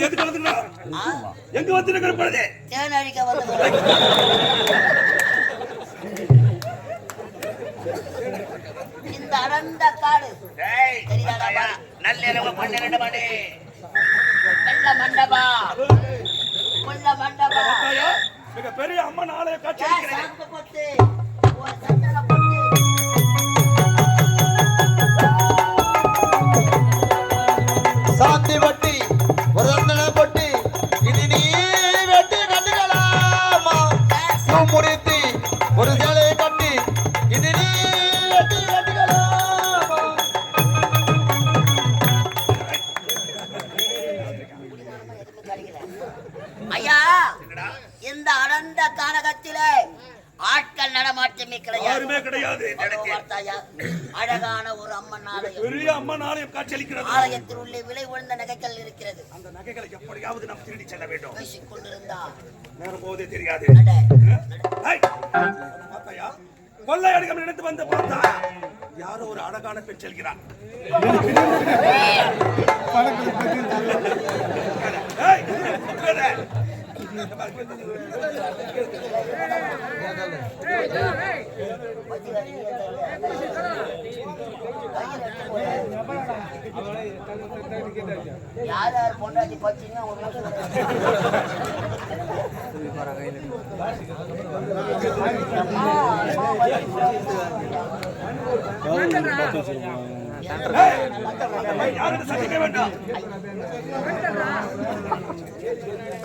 எதுக்கு வந்துடா? எங்க வந்துருக்கிற பொழுது தேன் அழிக்க வந்து இந்த அடர்ந்த காடு தெரியாதா? நல்ல 12 மணி வெள்ள மண்டபா கொல்ல மண்டபா மிக பெரிய அம்மன் ஆலய காட்சி போட்டு ஒரு சந்தன போட்டு சாந்தி வட்டி ஒரு சந்தன பொட்டி இது நீ வெட்டி கட்டுகளாமா முடித்து ஒரு சேலையை கட்டி இது நீ வெட்டி கட்டுகளாமா ஐயா இந்த அடர்ந்த கானகத்திலே ஆட்கள் நடமாட்டமே கிடையாது. அழகான ஒரு அம்மன் ஆலயம், பெரிய அம்மன் ஆலயம் காட்சியளிக்கிறது. ஆலயத்தில் உள்ளே விலை உயர்ந்த நகைகள் இருக்கிறது. அந்த நகைகளை எப்படியாவது நாம் திருடி செல்ல வேண்டும். பேசிக் கொண்டிருந்தா நேரம் போதே தெரியாது. கொள்ளையடிக்கம் நினைத்து வந்து பார்த்தா யாரோ ஒரு அழகான பெண் செல்கிறார். யார் யார் பொண்டாட்டி பச்சிங்க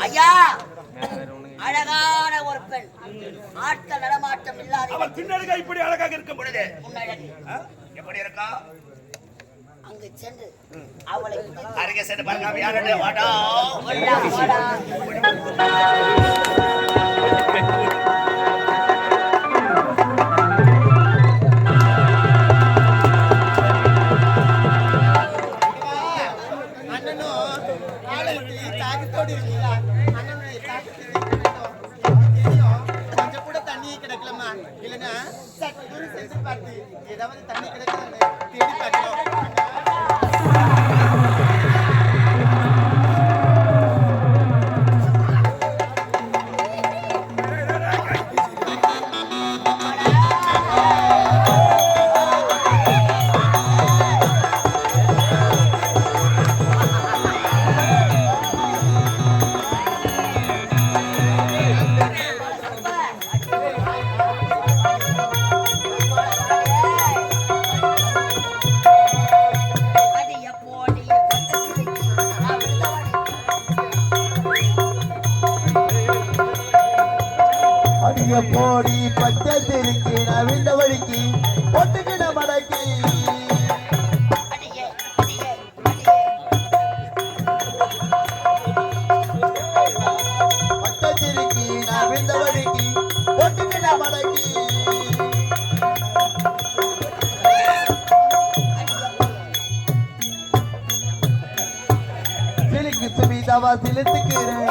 ஐயா அழகான ஒரு பெண், ஆட்கள் நடமாட்டம் இல்லாத. அவள் பின்னழகா இப்படி அழகாக இருக்கும் பொழுது எப்படி இருக்கா? அங்கு சென்று அவளை அருகே சென்று பாருங்க. யாருடைய வாடா ஏதாவது தண்ணி கிடைக்கிறது தேடி பார்க்கிறோம். போடி பச்சை திருக்கி நவிந்த வழிக்கு பொட்டுக்கிட மடக்கி பச்சை திருக்கி நவிந்த வழிக்கு பொட்டுக்கிட மடக்கி சிலுக்கு சுமிதாவா சிலுத்துக்கிறேன்.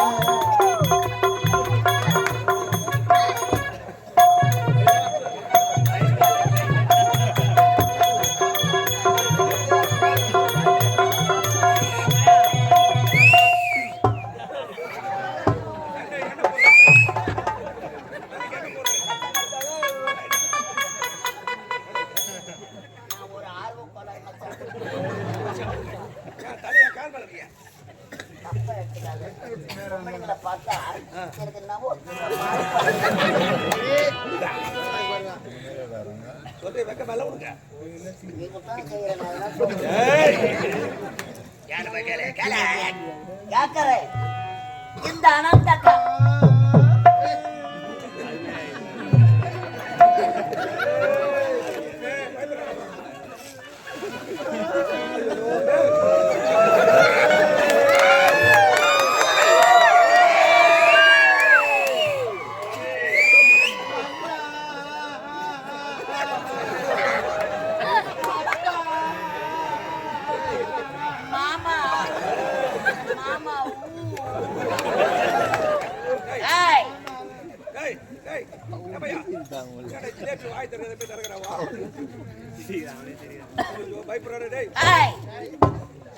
இந்த அனந்த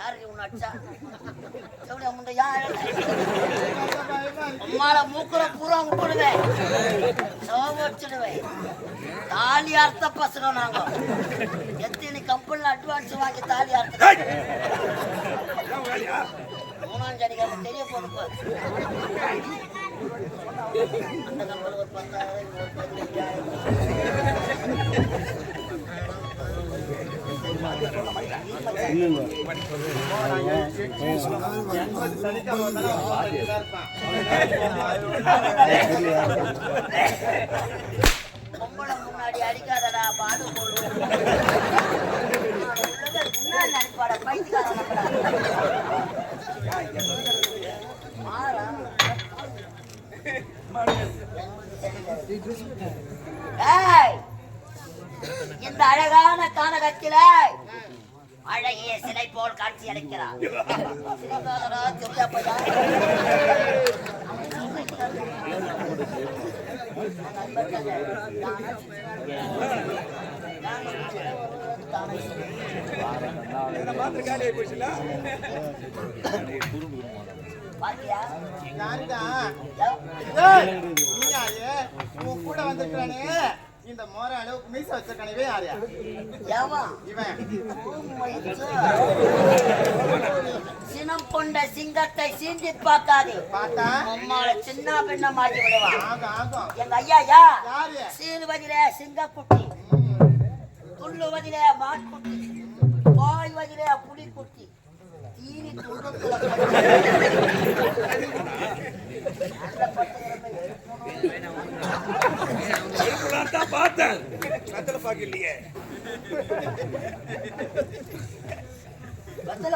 யாரு உன்னை அடிச்சா? எவ்வளவு முண்டை யார்? அம்மால மூக்குற பூரா விட்டுடுவேன், சோபடிச்சிடுவேன். தாலி அர்த்த பசங்க நாங்க. எத்தனை கம்பெனில அட்வான்ஸ் வாங்கி தாலி அர்த்த மூணாம் ஜனிக்காக தெரிய போதுப்பா. அந்த கம்பெனி ஒரு 10,000 ஒரு 15,000. பொம்பளை முன்னாடி அடிக்காதடா, பாடு போடு. முன்னாடி அடிப்பாட பைத்தியக்காரன். இந்த அழகான கானகத்தில அழகிய சிலை போல் காட்சி அளிக்கிறார். கூட வந்திருக்கானே இந்த மோர அளவுக்கு மீச வச்சிருக்கானே யாரையா? இவன் சினம் கொண்ட சிங்கத்தை சீண்டி பார்க்காது. அம்மாள சின்ன பெண்ண மாட்டி விடுவான். எங்க ஐயா சீருவதிலே சிங்கக்குட்டி, துள்ளுவதிலே மான்குட்டி, பாய்வதிலே புலிக்குட்டி, தீனி துன்பத்துல பார்த்தேன். கத்தல பாக்கு இல்லையே, கத்தல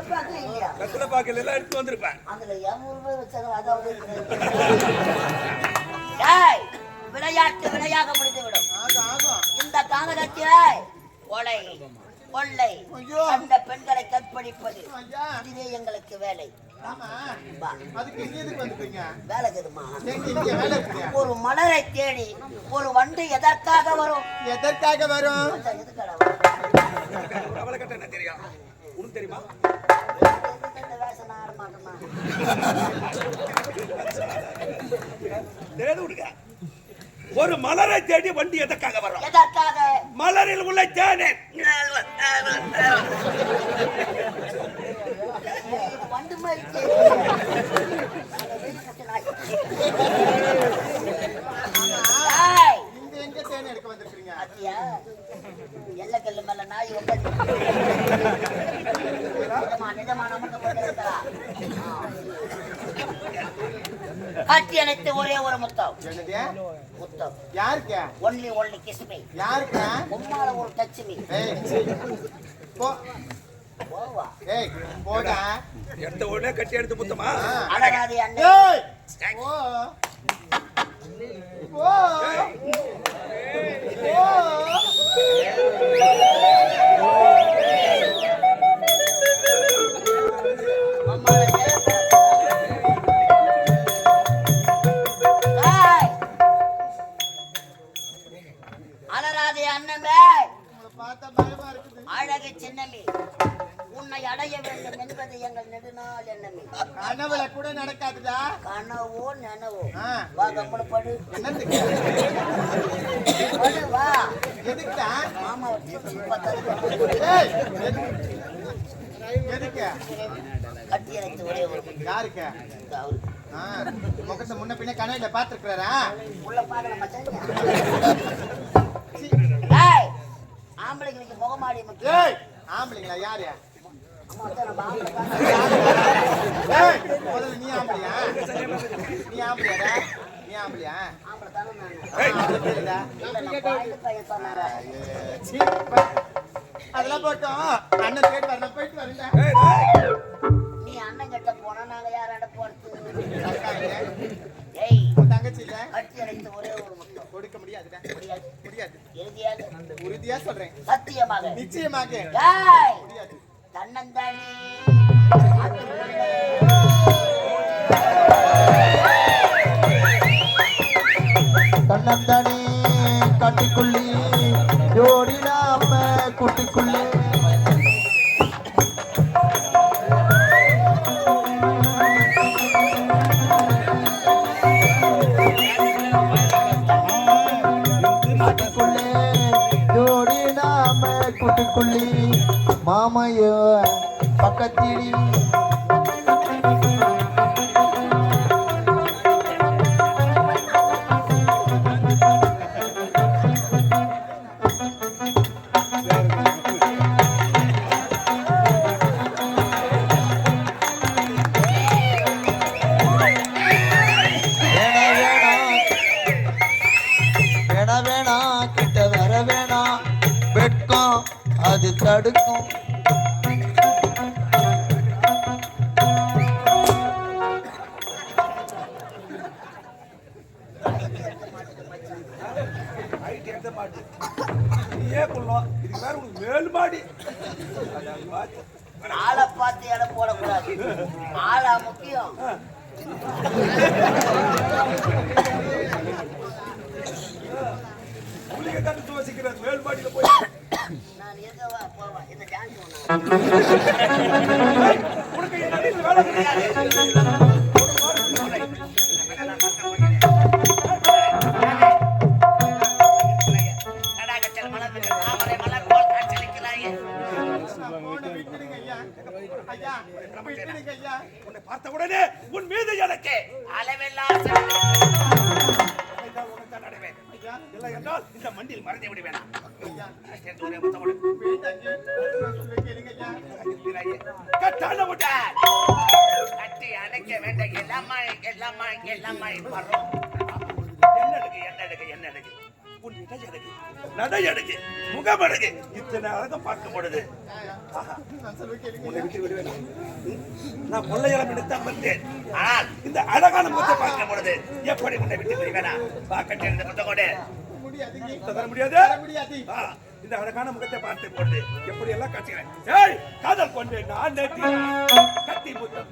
பாக்கு எல்லாம் எடுத்து வந்திருப்பேன். அதுல 200 ரூபாய் வச்சாங்க. அதாவது விளையாட்டு விளையாக முடிந்துவிடும். இந்த கானகத்திலே கொலை கொள்ளை அந்த பெண்களை கற்பழிப்பது இதுவே எங்களுக்கு வேலை. ஒரு மலரை தேடி ஒரு வண்டு எதற்காக வரும்? எதற்காக வரும்? என்ன தெரியும்? உனக்கு தெரியுமா? ஒரு மலரை தேடி வண்டி எதற்காக வரும்? எதற்காக? மலரில் உள்ள தேனே. வண்டு மாதிரி எங்க தேன் எடுக்க வந்திருக்கீங்க? எல்ல கல்லு மேல நாய் நிஜமான கட்டி அணைத்து ஒரே ஒரு முத்தம். முத்தம் யாருக்கு? Only only kiss me. யாருக்கு? உம்மால ஒரு டச் மீ. போவா ஏய் போடா. எடுத்த உடனே கட்டி எடுத்து முத்தமா? அடராதி அண்ணே. ஓ ஓ அலராதே அண்ணமே, அழகு சின்னமே, உன்னை அடைய வேண்டும் என்பது எங்கள் நெடுநாள் எண்ணமே. கனவுல கூட நடக்காதுடா. கனவோ நனவோ வா கம்பளப்படு. வா எதுக்குடா? மாமா எதுக்கு? கட்டி அணைத்து ஒரே ஒரு யாருக்கு? முகத்தை முன்ன பின்ன கனவுல பாத்துருக்காரா? உள்ள பாக்கல மச்சான். ஆம்பளைங்களுக்கு முகமாடி முக்கியம். ஆம்பளைங்களா? யாரு? முதல்ல நீ ஆம்பளையா? நீ ஆம்பளையாடா? நீ ஆம்பளையா? அதெல்லாம் போட்டோம். அண்ணன் கேட்டு வரல, போயிட்டு வரல. நீ அண்ணன் கிட்ட போனா நாங்க யாராட போறது? தங்கச்சி இல்ல கட்டி அணைத்து ஒரே ஒரு முத்தம் கொடுக்க முடியாதுடா. முடியாது. உறுதியா சொல்றேன். சத்தியமாக நிச்சயமாக முடியாது. தன்னந்தானே தன்னந்தானே கட்டிக்குள்ளி ஜோடி நாம குட்டிக்குள்ளி மாமையோ பக்கத்தில் அது தடுக்கும். ஆளை பார்த்து இடம் போடக்கூடாது, ஆளா முக்கியம். நான் எங்கவா போவேன், இந்த டான்ஸ் உன்னை பார்த்த உடனே உன் மீது எனக்கு அளவெல்லாம் இல்லை என்றால் இந்த மண்டியில் மறைந்து விடுவேனா? கட்டி அணைக்க வேண்டாம். எல்லாமா எல்லாமா எல்லாமா வர்றோம். என்ன எடுக்கு உன் நடை எடுக்கு முகம் எடுக்கு இத்தனை அழகம் பார்க்கும் பொழுது உன்னை விட்டு விடுவேன். நான் கொள்ளையலம் எடுத்தான் வந்தேன். ஆனால் இந்த அழகான முகத்தை பார்க்கும் பொழுது எப்படி உன்னை விட்டு விடுவேனா? கட்டி இருந்த முத்த கொண்டு தர முடியாது. இந்த அழகான முகத்தை பார்த்து கொண்டு எப்படி எல்லாம் காட்டுகிறேன். ஏய் காதல் கொண்டு நான் கட்டி முத்தம்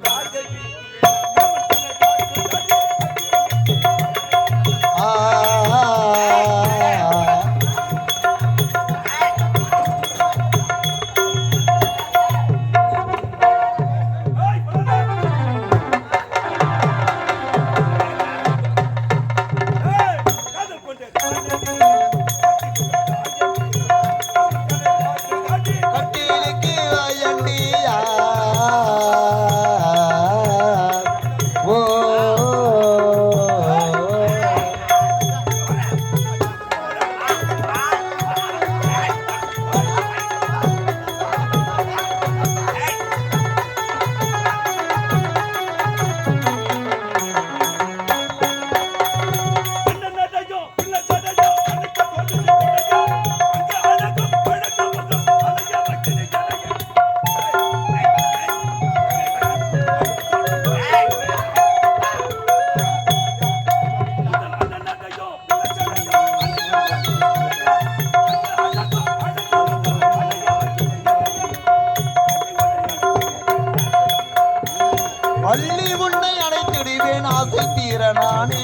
அள்ளி உன்னை அடைத்திடுவேன் ஆசை தீர நானே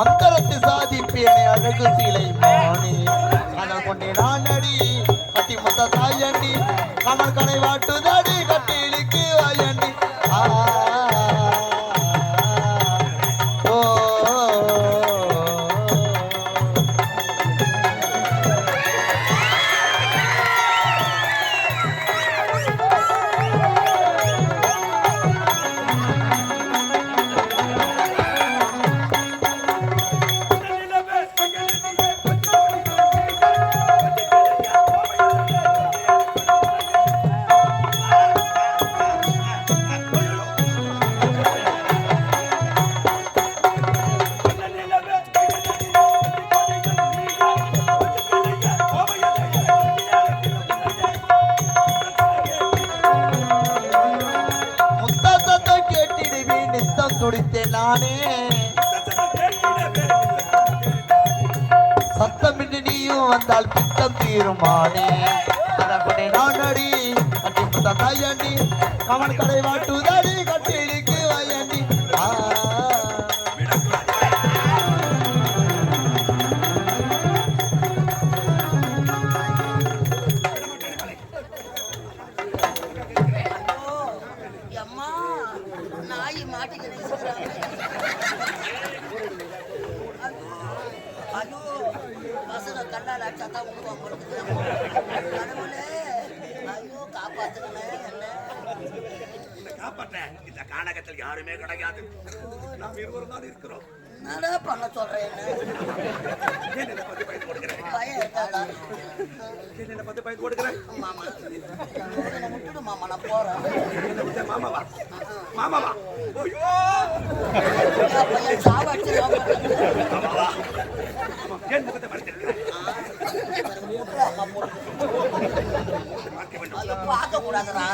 அந்தரத்து சாதிப்பேனே அழகு சிலை மானே அதை கொண்டே நான் அடி கட்டி முத்த தாயண்டி கமல் கனை வாட்டுதடி கட்டிலுக்கு வாயண்டி நானே சத்தமின்றி நீயும் வந்தால் பித்தம் தீருமானே அதற்குடே நான் அடி கட்டி முத்த தாயண்டி கவன் கடை வாட்டுதடி கட்டிலுக்கு வாயண்டி கண்ணால அடிச்சாதான் விடுவான் பொழுது. கடவுளே, ஐயோ காப்பாத்துக்கணும் என்ன. உன்னை காப்பாற்ற இந்த கானகத்தில் யாருமே கிடையாது. நாம் இருவரும் தான் இருக்கிறோம். என்னடா பண்ண சொல்றேன் என்ன? ஏன் என்னை பத்தி பயந்து கொடுக்கிறேன்? பயம் இருக்காடா? ஏன் என்னை பத்தி பயந்து கொடுக்கிறேன்? மாமா என்னை விட்டுடு மாமா, நான் போறேன். என்னை விட்டு மாமாவா? மாமாவா? ஐயோ! பையன் சாவாச்சு மாமாவா? ஏன் முகத்தை மறைத்திருக்கிறேன்? பார்க்க வேண்டும். ஐயோ பார்க்க கூடாதுடா.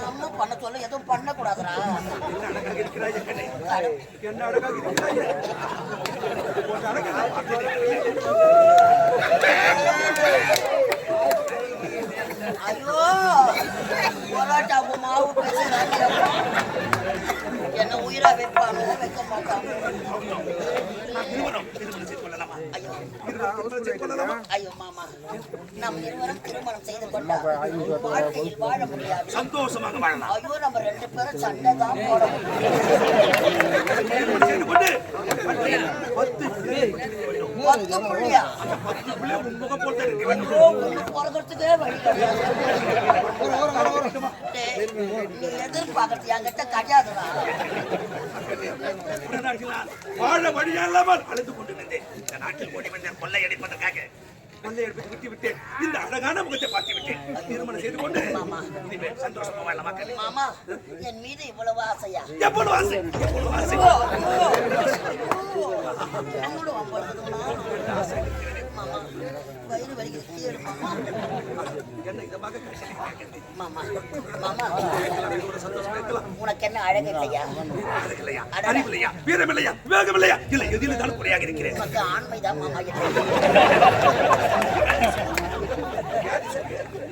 அம்மா பண்ண சொல்ல எதுவும் பண்ண கூடாதுடா. என்ன அழகாக இருக்கிறாய் கண்ணே. என்ன அழகாக இருக்கிறாய். உன் அழகை நான் பார்த்ததில்லை. ஐயோ பரோட்டாவுக்கு மாவு பேசுறாங்க. என்ன உயிரா வைப்பானோ வைக்க மாட்டாங்க. நாம் இருவரும் திருமணம் செய்து கொள்ளலாமா? ஐயோ திருமணம் செய்து கொள்ளலாமா? ஐயோ மாமா, நம் இருவரும் திருமணம் செய்து கொண்டா வாழ்க்கையில் வாழ முடியாது. சந்தோஷமாக வாழலாம். ஐயோ நம்ம 2 பேரும் சண்டை தான் போடணும். திருமணம் செய்து கொண்டு 10 பிள்ளையை பெற்றெடுக்க வேண்டும். 10 புள்ளியா? 10 பிள்ளை உன் முகம் போல் தான் இருக்க வேண்டும். ஐயோ ஒண்ணு பிறகுறதுக்கே வழி கிடையாது. டேய், நீ எதிர்பார்க்கறது என்கிட்ட கிடையாதுடா. உடனாடினால் வாழ வழியில்லாமல் அழைத்து கொண்டு வந்தேன். இந்த நாட்டில் ஓடி வந்தேன் கொள்ளையடிப்பதற்காக. கொள்ளையடிப்பதை விட்டு விட்டு இந்த அழகான முகத்தை பார்த்து விட்டேன். திருமணம் செய்து கொண்டு இனிமேல் சந்தோஷமா வாழலாம் மக்கள். மாமா என் மீது இவ்வளவு ஆசையா? எவ்வளவு ஆசை, எவ்வளவு ஆசை. என்னோட வம்பளதுமா? மாமா வயிறு வலிக்குது கேளு மாமா. என்ன இதமாக கடைசி மாமா மாமா ஒரு சந்தோஷமா இருக்கலாம். உனக்கு என்ன அழகு இல்லையா? அழகு இல்லையா, அறிவு இல்லையா, வீரம் இல்லையா, வேகம் இல்லையா? இல்லை எதிலும் தான் குறையாக இருக்கிறேன். உனக்கு ஆண்மைதான் மாமா இல்லை.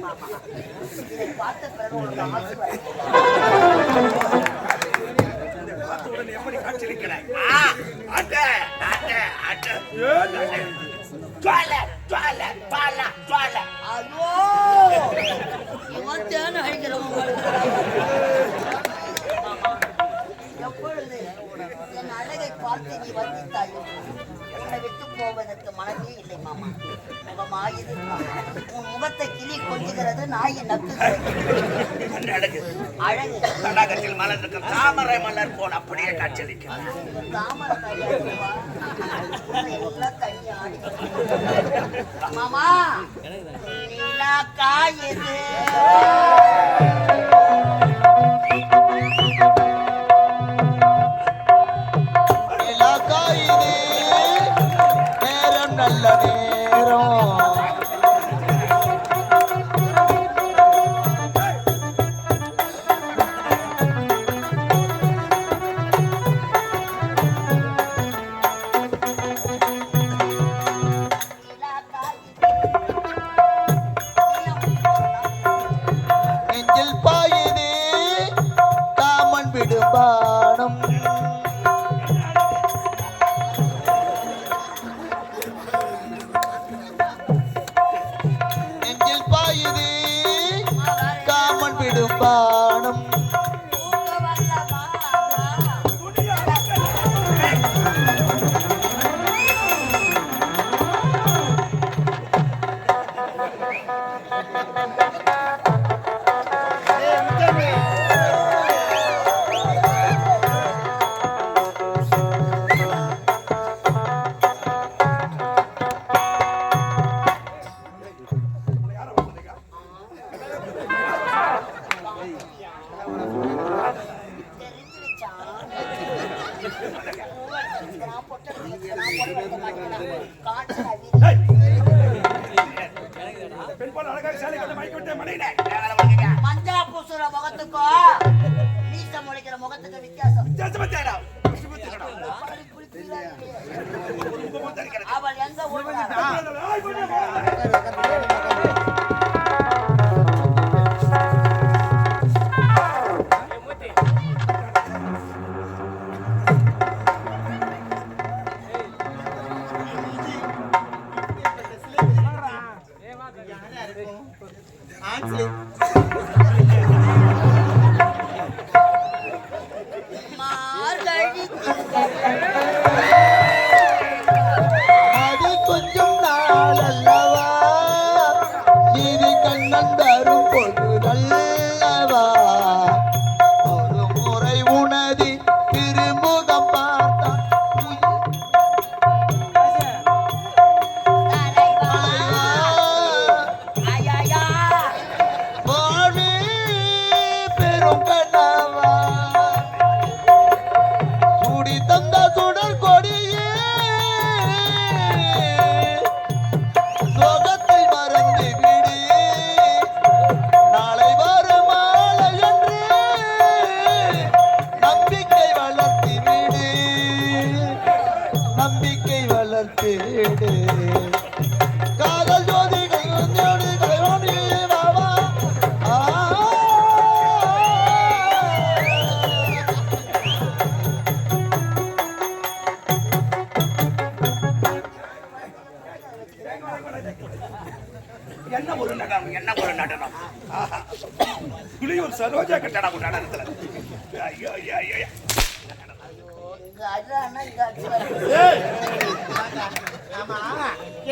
மாமா இதை பார்த்த பிறகு உனக்கு ஆசை வருகிறதா? பார்த்தவுடன் எப்படி காட்சியளிக்கிறாய்? அட்ட அட்ட அட்ட ஜுவால ஜுவால ஜுவால ஜுவால. ஐயோ இவன் தேன் அழிக்கிறவங்க. எப்பொழுது என் அழகை பார்த்து நீ வந்தித்தாயோ உன்னை விட்டு போவதற்கு மனமே இல்லை மாமா. முகமாயுது உன் முகத்தை கிளி கொஞ்சுகிறது, நாய் நக்குகிறது. அழகு அழகு தடாகத்தில் மலர்ந்திருக்கும் தாமரை மலர் போல் அப்படியே காட்சியளிக்கிறார். தாமரை கிடையாதுப்பா. எல்லாம் தண்ணி ஆடி மாமா. நிலா காயுது. இலக்காயினே, நேரம் நல்ல நேரம். நிலா காயுது. நெஞ்சில் பாயினே, காமன் விடுபானம். நெஞ்சில் பாயினே, காமன் விடுபானம். தூங்க வரல மாமா. தெரிஞ்சிருச்சா? நான் பொட்டல் வைக்க மாட்டேன். காட்டுல ஏய்! பெண் போல் அழகாக சேலை கட்ட மயக்கிவிட்டேன் மனையிலே. மஞ்சா பூசுற முகத்துக்கோ மீச முளைக்கிற முகத்துக்கு வித்தியாசம். வித்தியாசமா தேடா. அப்படி குளிக்கிறா இல்லையா? ஒரு முகமும் தெரிகிறது. அவள் எங்க ஓடுறா? ஆய், கொஞ்சம் போடா. ஆக்சுவலி மார்கழி அது கொஞ்சம் நாள் அல்லவா. காக்கும் கண்ணாவா சூடி தந்த சுடர் கொடியே சோகத்தை மறந்து விடு நாளை வரும் மாலை என்று நம்பிக்கை வளர்த்து விடு நம்பிக்கை வளர்த்து விடு காதல் ஜோதி கையோடு கையோடு வாவா என்ன ஒரு நடனம் என்ன ஒரு நடனம் ஆஹா. புலியூர் சரோஜா கட்டடம் ஒரு நடனத்துல ஐயோ ஐயோ ஐயோ இங்க அழுறான்னா இங்க அழுறாரு. ஆமா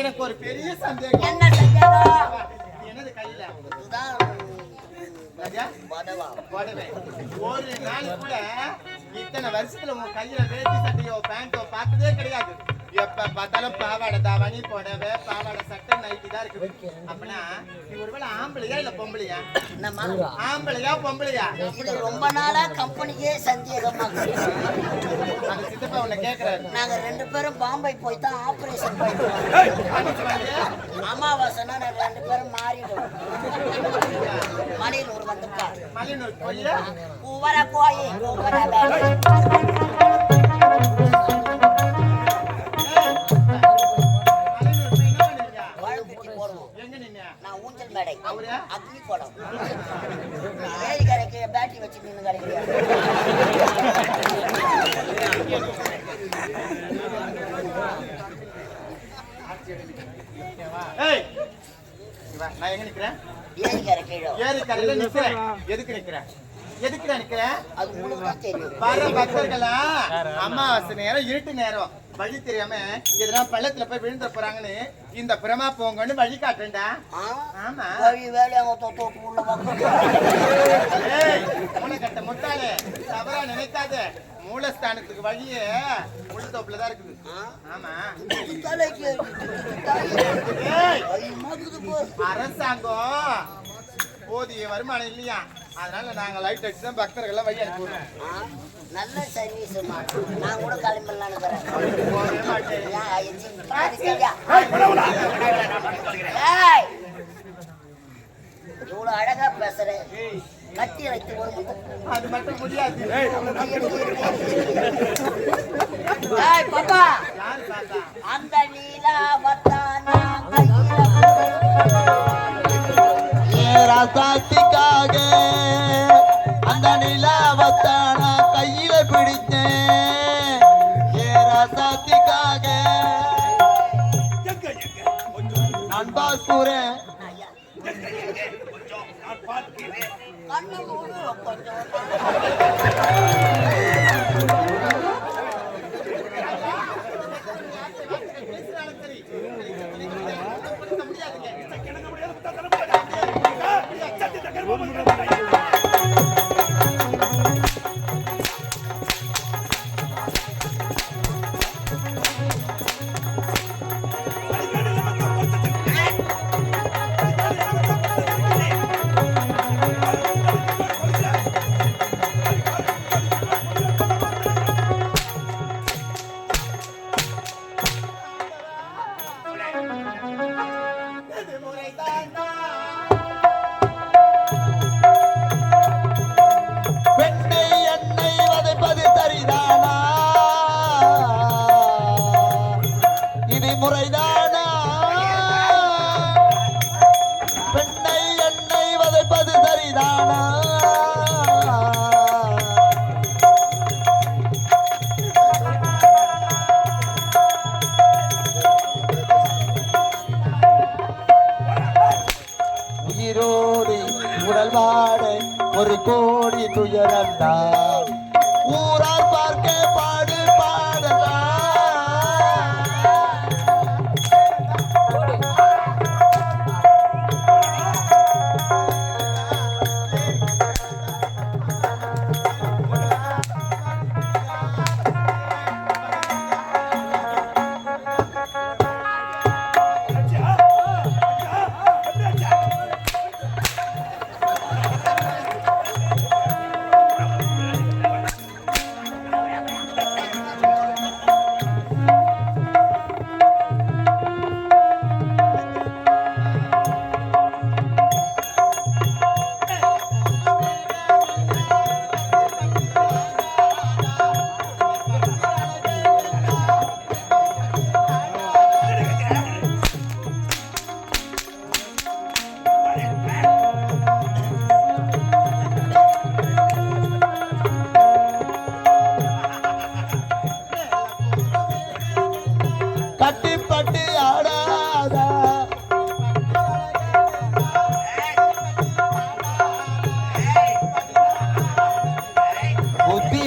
எனக்கு ஒரு பெரிய சந்தேகம். என்ன சந்தேகம்? என்னது கையில இதுதான் ராஜா பதவா. போடவே ஒரு நாள் கூட இத்தனை வருஷத்துல உன் கையில வேட்டி சட்டையோ பேண்டோ பார்த்ததே கிடையாது. எப்ப பார்த்தாலும் பாவாடை தாவணி புடவை பாவாடை சட்டை நைட்டி தான் இருக்குது. அப்படின்னா நீ ஒருவேளை ஆம்பளையா இல்ல பொம்பளையா? என்னம்மா? ஆம்பளையா பொம்பளையா? இது ரொம்ப நாளா கம்பெனிக்கே சந்தேகமா இருக்கு. அந்த சித்தப்பா உன்னை கேக்குறாரு. நாங்க 2 பேரும் பாம்பே போய் தான் ஆபரேஷன் போயிட்டோம். அமாவாசைனா நாங்க 2 பேரும் மாறிடுவோம். மலையில் ஒரு வந்துட்டார். மலையனூர் கோயிலா? உவர கோயி உவர வேலை. மலையனூர் போய் என்ன பண்ணுவீங்க? வாழ்க்கை போடுவோம். எங்க நின்ன? நான் ஊஞ்சல் மேடை அவரு? அக்னி கோடம் ஏரி கரைக்கு பேட்டரி வச்சு நின்று கிடைக்கிறேன். ஏய் இவா, நான் எங்க நிக்கிறேன்? ஏரி கரை கீழே ஏரி கரையில நிக்கிறேன். எதுக்கு நிக்கிறேன்? எதுக்குடா நிக்கிறேன்? அது உங்களுக்கு தான் தெரியும். வர பக்தர்களா அமாவாசை நேரம் இருட்டு நேரம் வழி தெரியாம எதனா பள்ளத்துல போய் விழுந்துட போறாங்கன்னு இந்த பிரமா போங்கன்னு வழி காட்டுறேன்டா. ஆமா. வழி வேலையாக தோப்பு உள்ள பக்கம் ஏய் மூளைக்கட்ட முட்டாளே தவறா நினைக்காத. மூலஸ்தானத்துக்கு வழியே உள்ளத்தோப்புல தான் இருக்குது. ஆமா. தலைக்கு ஏய் மகுது போ. அரசாங்கம் போதிய வருமானம் இல்லையா, அதனால நாங்க லைட் அடிச்சு தான் பக்தர்கள் வழி அனுப்பிடுறோம். நல்ல சர்வீஸ் நான் கூட கிளம்பலான்னு இருக்கிறேன். போகவே மாட்டேன். இவ்வளவு அழகா பேசுறேன். கட்டி வைத்து ஒரு முத்தம். அது மட்டும் முடியாது. ஏய் பாப்பா, யாரு பார்த்தா? அந்த நீலாவத்தானா கையில ராசாத்திக்காக அந்த நிலாவத்தான கையில பிடிச்சேன் ஏ ராசாத்திக்காக எங்க எங்க கொஞ்சம் நான் பார்க்கிறேன் எங்க எங்க கொஞ்சம் நான் பார்க்கிறேன் கண்ணு மூடு கொஞ்சம். பேசுறாலும் சரி. முடியாதுங்க. கிணங்க முடியாது முட்டா தர முடியாது சத்தியத்தை கர்மம் பண்றேன். இது முறைதானா? பெண்ணை என்னை வதைப்பது சரிதானா இது முறைதானா பெண்ணை என்னை வதைப்பது சரிதானா உயிரோடு உடல் வாட ஒரு கோடி துயரந்தான் ஊரார் பார்க்க பாடு பாடலாம்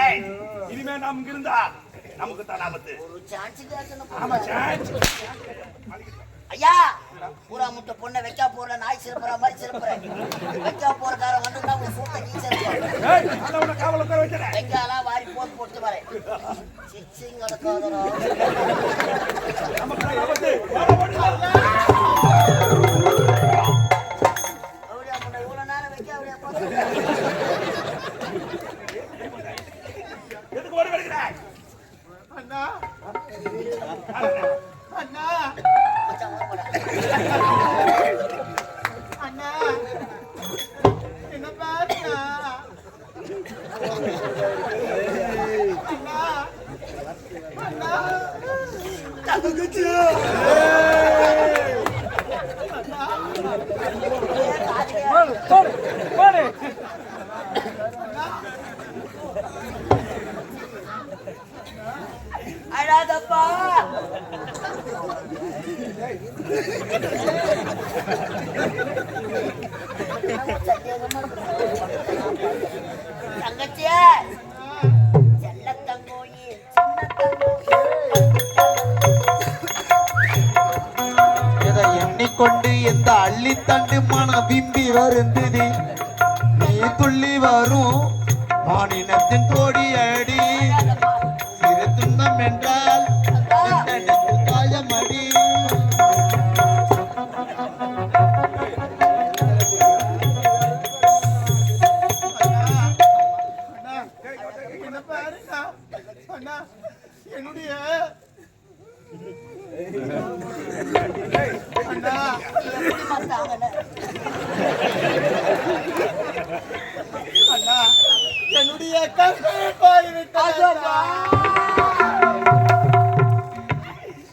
ஏய், இனிமே நாம் இங்க இருந்தா நமக்கு தான் ஆபத்து. ஒரு சான்ஸ் கேட்கணும். ஆமா சான்ஸ். ஐயா பூரா முட்டை பொண்ணை வைக்கா போற நாய் சிறப்புற மாதிரி சிறப்புறேன். வைக்கா போறக்கார வந்துட்டா ஒரு சூட்டை நீ சிறப்பு. ஏய், அத உன காவல உட்கார வைக்கிறேன். வெங்காலாம் வாரி போட்டு வரேன். சிச்சிங் நடக்காதரா. நமக்கு தான் ஆபத்து. வாடா ஓடிடா. அப்படியே முட்டை இவ்வளவு நேரம் வைக்க அப்படியே போட்டு. எதுக்கு ஓடி வருகிறாய்? அண்ணா அண்ணா மச்சான் ஓடடா. அண்ணா என்ன பாருண்ணா அண்ணா அண்ணா அழாதப்பா. தங்கச்சியே செல்ல தங்கோயி எதை எண்ணிக்கொண்டு எந்த அள்ளித்தண்டு மன விம்பி வருந்தது நீ துள்ளி வரும் மானினத்தின் தோடி அடி சிறு துன்பம் என்றால் காயமடி என்ன பாருண்ணா அண்ணா என்னுடைய அண்ணா எப்படி மாத்தாங்கன்னு அண்ணா என்னுடைய கண்ணு போய்விட்டது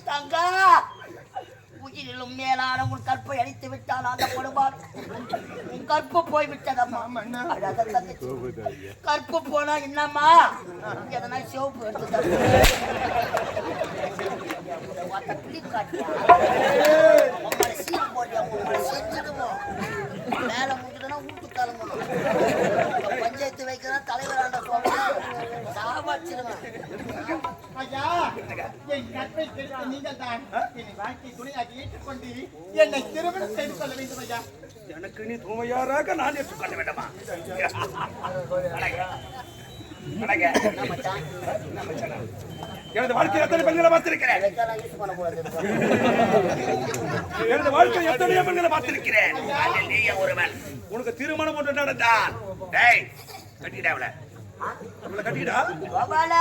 தங்கா உயிரிலும் மேலான உன் கற்பை அழித்து விட்டான் அந்த கொடுபால். உன் கற்பு போய்விட்டதம்மா. அண்ணா அழாத தங்கச்சி. கற்பு போனா என்னம்மா எதனா சிவப்பு எடுத்து உங்களை சீன் போட்டியா உங்களை செஞ்சிடுவோம். மேல முடிஞ்சதுன்னா வீட்டு கிளம்பணும். பஞ்சாயத்து வைக்கிறதா தலைவராண்ட சொல்றேன் சாபாச்சிடுவேன். ஐயா என் கற்பை கெடுத்த நீங்கள் தான் என்னை வாழ்க்கை துணையாக ஏற்றுக்கொண்டு என்னை திருமணம் செய்து கொள்ள வேண்டும் ஐயா. எனக்கு நீ துணையாராக நான் ஏற்றுக்கொள்ள வேண்டுமா? அடங்க. என்ன மச்சான் எனது வாழ்க்கையில் எத்தனை பெண்களை பார்த்திருக்கிறேன். வைக்கலாம் யூஸ் பண்ணக்கூடாது. எனது வாழ்க்கையில் எத்தனையோ பெண்களை பார்த்திருக்கிறேன். அதில் நீயே ஒருவன். உனக்கு திருமணம் ஒன்று நடந்தான். டேய் கட்டிடா அவளை. அவளை கட்டிடா. கோபால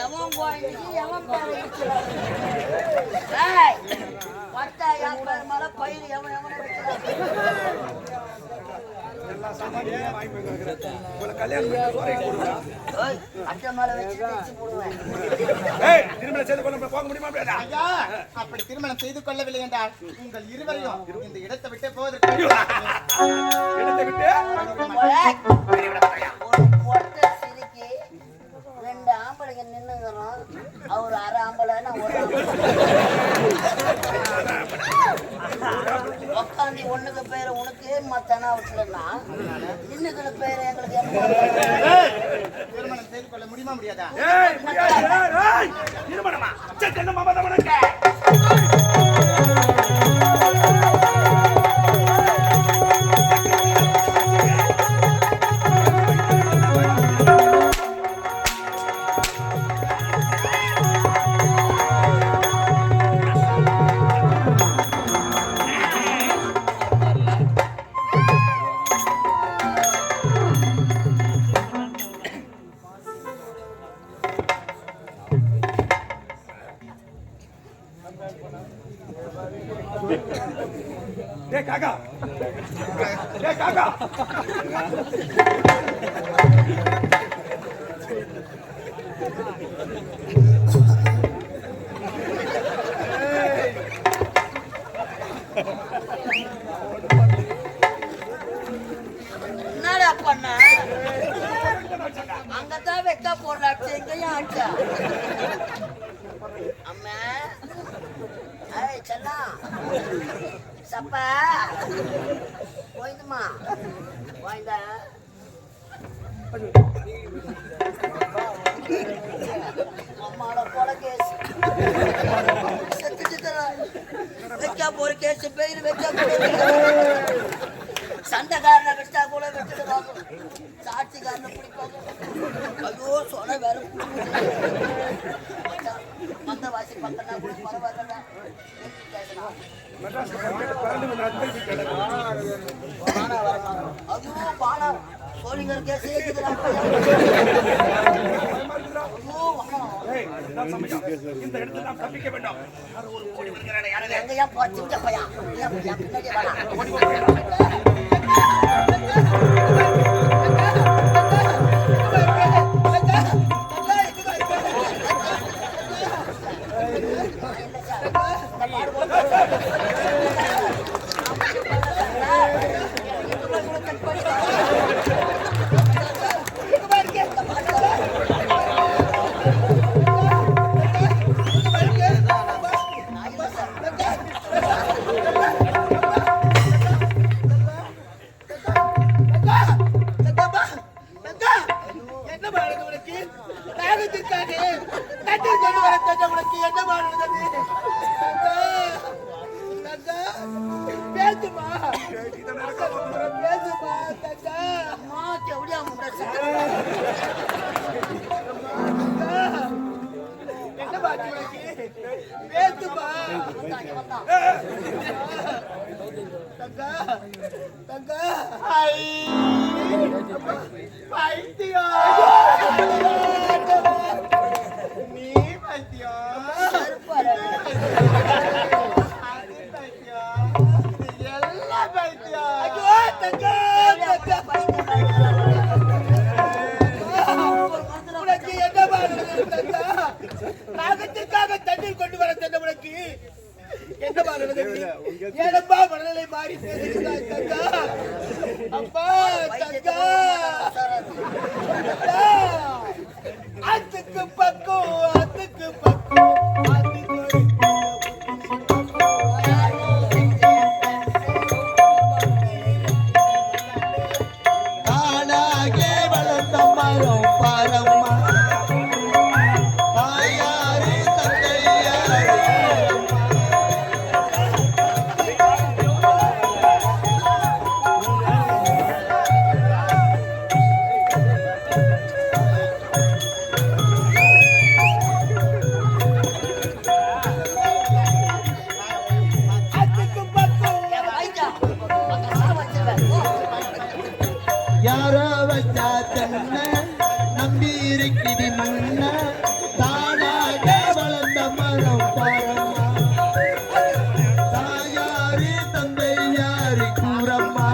எவன் கோயிலுக்கு எவன் பேர் பட்டா என் பேர் மேல பயிர் எவன் எவனை எல்லா சாமானியும் வாங்கி போய் கிடக்குறேன். உங்களை கல்யாணம் பண்ணி சோறைக்கு போடுவா. அட்டை மேல வச்சு தைச்சு போடுவேன். ஏய், திருமணம் செய்து கொள்ள போக முடியுமா முடியாதா? ஐயா அப்படி திருமணம் செய்து கொள்ளவில்லை என்றால் உங்கள் இருவரையும் இந்த இடத்தை விட்டு போவதற்கு இடத்தை விட்டு ஒரு பொட்டை சிரிக்கி ரெண்டு ஆம்பளைங்க நின்னுங்கிறோம். அவர் அரை ஆம்பளை நான் ஒரு உட்காந்து ஒண்ணுக்கு பேரு உனக்கு மத்தனா வச்சுலன்னா இன்னுக்கு பேரு எங்களுக்கு திருமணம் செய்து கொள்ள முடியுமா முடியாதா? ஏய் முடியாது. ஏய் திருமணமா? சே என்ன மாமா தான் உனக்கு? டேய் காக்கா. டேய் காக்கா. என்னடா பண்ண அங்கதான் வைக்க போடுறாச்சு எங்கேயும் ஆச்சா அம்மா ஏய் செல்லா சப்பா போய்துமா போய்தா அம்மாவோட போல கேஸ் செத்துட்டு தர வைக்கா போற கேஸ் பேர் வைக்கா சண்டைக்காரனை வச்சா கூட வச்சுட்டு பார்க்கணும் சாட்சிக்காரனை பிடிப்பாங்க ஐயோ சொன்ன வேற மந்த வாசி பக்கம்னா கூட பரவாயில்ல அதுவும் பானா சோழிங்கர் கேஸ் இந்த இடத்துல நாம் தப்பிக்க வேண்டும். ஒரு ஓடி வருகிறானே, யாரது? எங்கயா போச்சுங்க பையா பின்னாடி வாடா தண்ணீர் கொண்டு வர தந்த உனக்கு என்ன பண்ணுவது? ஏனப்பா மனநிலை மாறி பேசுகிறாய்? அப்பா தங்கா அதுக்கு பக்கம் அதுக்கு பக்கம் தானாகே வளர்ந்த மரம் பாரம்மா தாயாரே தந்தையாரே யாரோ வச்சா தன்ன நம்பி இருக்கிறி மண்ண தானாக வளர்ந்த மரம் பாரம்மா தாயாரி தந்தை யாரி கூறம்மா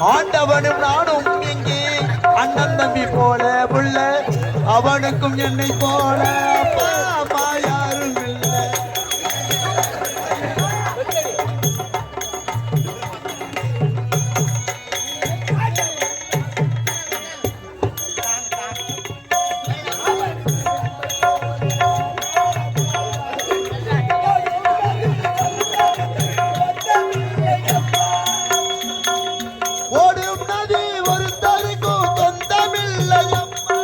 ஆண்டவனும் நானும் எங்கே அண்ணன் தம்பி போல புள்ள அவனுக்கும் என்னை போல அப்பா அம்மா யாரும் இல்லை ஓடும் நதி ஒருத்தருக்கும் சொந்தமில்லையம்மா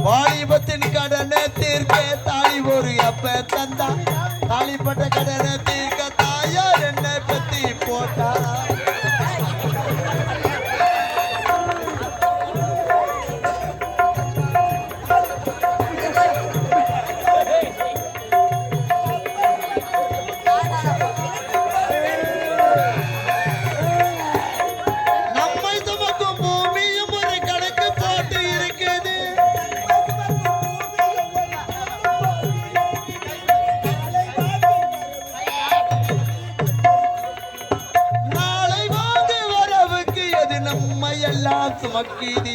வாலிபத்தின் கடனை தீர்க்க தாலி ஒரு அப்ப தந்தா தாலிப்பட்ட கடனை தீர்க்க தாயார் என்ன பத்தி போட்டா சுமக்கிதி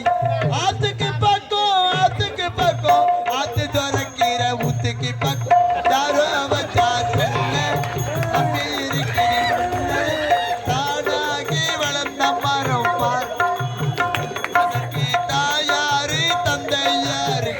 ஆத்துக்கு பக்கம் ஆத்து துறக்கிற ஊத்துக்கு பக்கம் தாரோ வச்சா அப்படி இருக்கிறேன் தானாகி வளர்ந்த மரம் பார் அதற்கு தாயாரு தந்தையாரு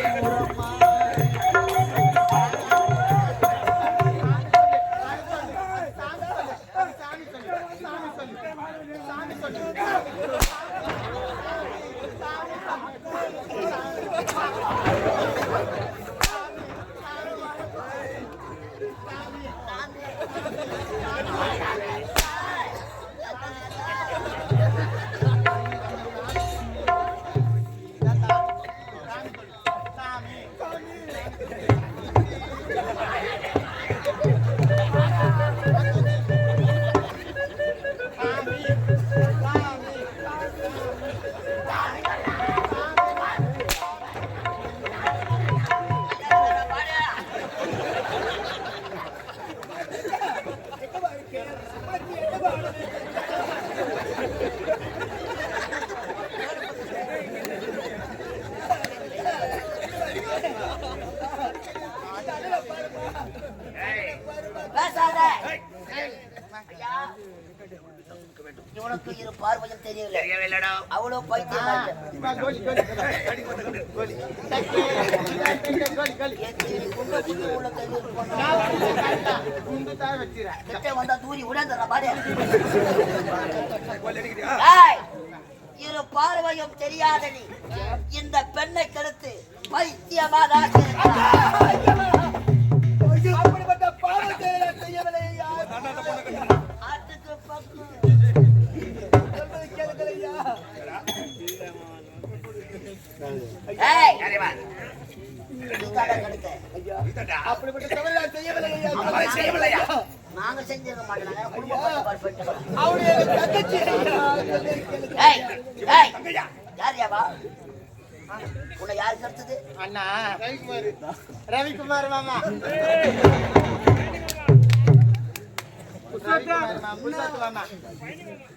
இவனுக்கு இரு பார்வையும் தெரியவில்லை. அவ்வளவு பைத்தியம் வந்தா தூரி உடந்துடுற பாரு. இரு பார்வையும் தெரியாத நீ இந்த பெண்ணை கெடுத்து பைத்தியமாக அப்படிப்பட்ட பாவத்தை செய்யவில்லை. ஆட்டுக்கு பக்கம் அப்படிப்பட்ட தவறு செய்யவில்லை. நாங்க செஞ்சிருக்க மாட்டோம். உன்னை யாருக்கு அடுத்தது? அண்ணா ரவிக்குமார் மாமா.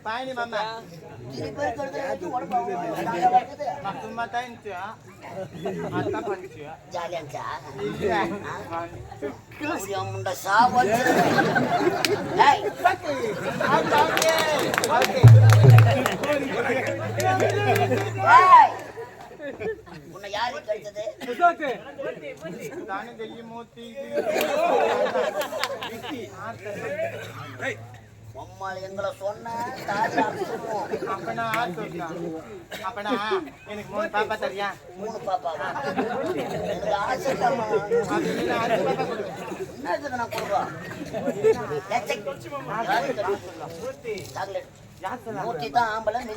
பாயணி மாமா சும்மா தான் ஜாலியா உன்னை யாரு கழிச்சது? அம்மா எங்களை சொன்ன அப்பனா எனக்கு 3 பாப்பா தெரியா? 3 பாப்பா எனக்கு ஆசை. என்ன நான் கொடுப்போம் மூர்த்தி தான் ஆம்பளை நீ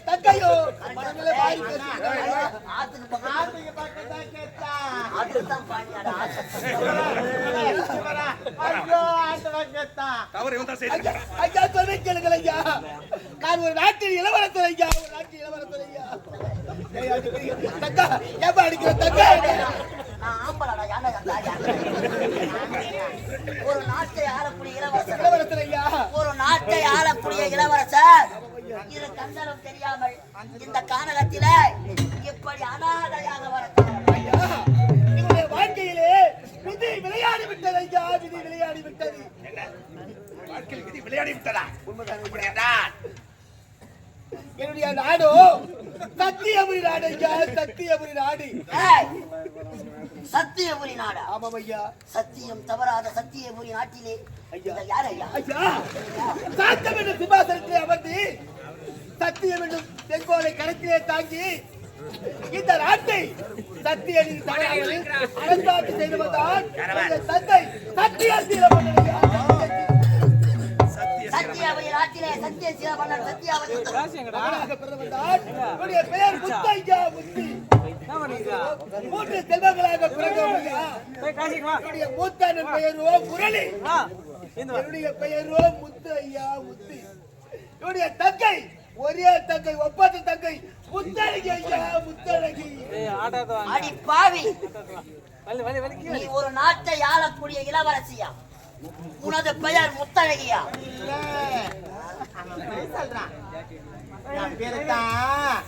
தங்கையோ ஐயா சொல்ல கேளுங்கள் ஐயா. நான் ஒரு நாட்டில் இளவரசர் ஐயா. தங்கா ஏப்பா அடிக்கிற தங்கா? ஒரு நாட்டை ஆளக்கூடிய இளவரசர் ஐயா. ஒரு நாட்டை ஆளக்கூடிய இளவரசர் இரு கண்டனம் தெரியாமல் இந்த கானகத்தில இப்படி அனாதையாக என்னுடைய வாழ்க்கையிலே விதி விளையாடி விட்டது ஐயா. விதி விளையாடி விட்டது. வாழ்க்கையில் விதி விளையாடி விட்டதா? உண்மைதான். என்னுடைய நாடு சத்தியபுரி நாடு ஐயா. சத்தியபுரி நாடு. சத்தியபுரி நாடா? ஆமாம் ஐயா. சத்தியம் தவறாத சத்தியபுரி நாட்டிலே ஐயா. யார் ஐயா? ஐயா, சாத்தம் என்னும் சிம்மாசனத்திலே அமர்ந்து சத்தியம் என்னும் செங்கோலை கணக்கிலே தாங்கி இந்த நாட்டை சத்திய நீதி தவறாமல் அரசாட்சி செய்து வந்தால் இந்த தந்தை சத்தியசீல மன்னன் ஐயா. சத்தியாபுரி நாட்டிலே சத்தியசீல மன்னன் சத்தியாபுரி மகனாக பிறந்தவன்தான். என்னுடைய பெயர் முத்தையா முத்தி. 3 செல்வங்களாக பிறந்தவன் ஐயா. என்னுடைய மூத்தண்ணன் பெயரோ முரளி. என்னுடைய பெயரோ முத்து ஐயா முத்து. என்னுடைய தங்கை ஒரே தங்கை ஒப்பந்த தங்கை முத்தழகி ஐயா முத்தழகி. அடி பாவி, நீ ஒரு நாட்டை ஆளக்கூடிய இளவரசியா? உனது பெயர் முத்தழகியா? அவன் போய் சொல்றான். என் பேரு தான்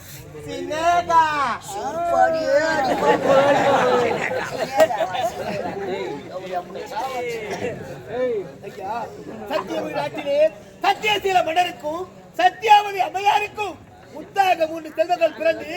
சின்னேகா. செருப்பாடியே அடிப்பான். ஐயா, சத்தியவதி நாட்டிலே சத்தியசீல மன்னருக்கும் சத்தியாவதி அம்மையாருக்கும் முத்தாக 3 செல்வங்கள் பிறந்து